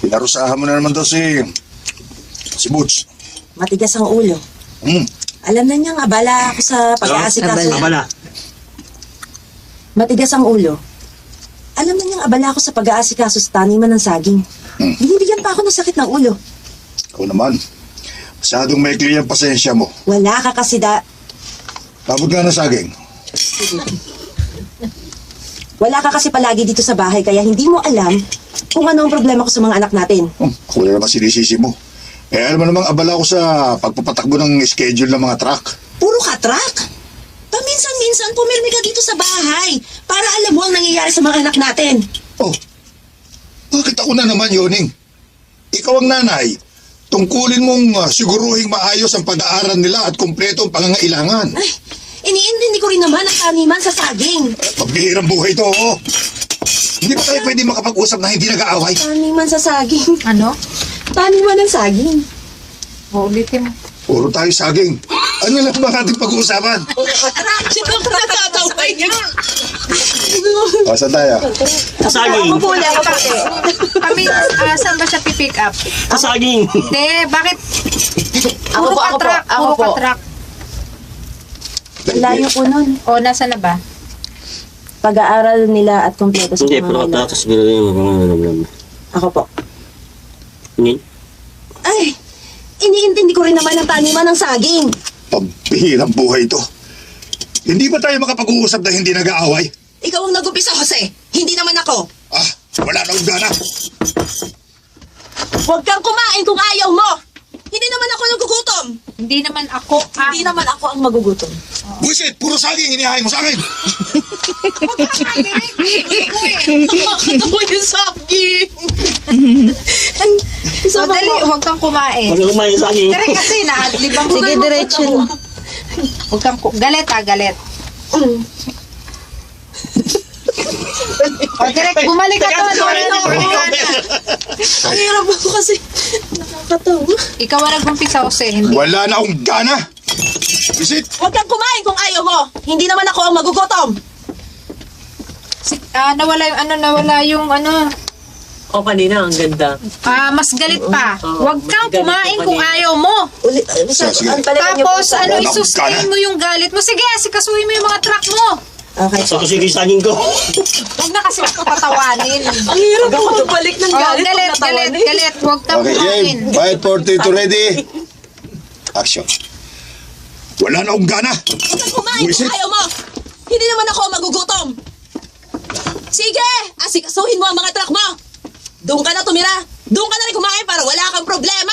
Pinarusahan mo na naman daw si Butch. Matigas ang ulo. Alam na niyang abala ako sa pag-aasikaso. Abala. Matigas ang ulo. Alam na niyang abala ako sa pag-aasikaso sa taniman ng saging. Binibigyan pa ako ng sakit ng ulo. Ikaw naman. Masyadong maikli ang pasensya mo. Wala ka kasi Labot nga ng saging. Wala ka kasi palagi dito sa bahay kaya hindi mo alam kung ano ang problema ko sa mga anak natin. Ako na naman sinisisi mo. Alam mo namang abala ko sa pagpapatakbo ng schedule ng mga truck. Puro ka truck. Paminsan-minsan pumirmi ka dito sa bahay para alam mo ang nangyayari sa mga anak natin. Oh, bakit ako na naman, Yoning? Ikaw ang nanay. Tungkulin mong siguruhing maayos ang pag-aaral nila at kumpleto ang pangangailangan. Ay, iniintindi ko rin naman ang taniman sa saging. Pagbihirang buhay ito, oh. Hindi ba tayo pwede makapag-usap na hindi nag-aaway? Taniman sa saging. Ano? Taniman ng saging. Uulitin mo. Puro tayo saging. Ano lang ba ating pag-uusapan? Sino ang natataway niya? Saan tayo? Sa saging. Ako po ulit, ako po ulit. Kami, saan ba siya pipick up? Sa saging. Hindi, bakit? Ako po, ako po, ako Puro po. ka-truck. Layo po nun. O, nasa na ba? Pag-aaral nila at kumpleto sa Hindi, mga pero nila. tapos siguro yung mga Ako po. Hindi. Ay, iniintindi ko rin naman ang taniman ng saging. Pagbihirang buhay ito. Hindi ba tayo makapag-uusap na hindi nag-aaway? Ikaw ang nag-umpisa, Jose. Hindi naman ako. Wala na akong gana. Huwag kang kumain kung ayaw mo. Hindi naman ako nagugutom. Hindi naman ako. Hindi naman ako ang magugutom. Buisit, puro saging inihain mo sa akin. Nakakatawa yung saging. So, dali, huwag kang kumain. Huwag na kumain sa saging. Dire kasi, naadlibang Sige, diretso. Huwag kang galit galit. O, direct, bumalik ka to. Ang hirap ako kasi nakakatawa. Ikaw ang nag-umpisa, Jose. Hindi. Wala na akong gana. Buisit, Huwag kang kumain kung ayaw mo. Hindi naman ako ang magugutom. Nawala yung ano. O, kanina, ang ganda. Mas galit pa. Huwag kang galit kumain ka kung kanina. ayaw mo. Sige. Tapos, Wala akong isustain gana. mo yung galit mo. Sige, asikasuhin mo yung mga truck mo. Okay. So, kasi yung saging ko. Huwag na kasi ako patawanin. Ang hirap ako magbalik ng galit. Galit. Huwag kang Okay, kumain. game. 5, 4, 3, 2, ready. Action. Wala na akong gana. Huwag kang kumain Buisit. kung ayaw mo. Hindi naman ako magugutom. Sige, asikasuhin mo ang mga truck mo. Doon ka na tumira. Doon ka na rin kumain para wala kang problema.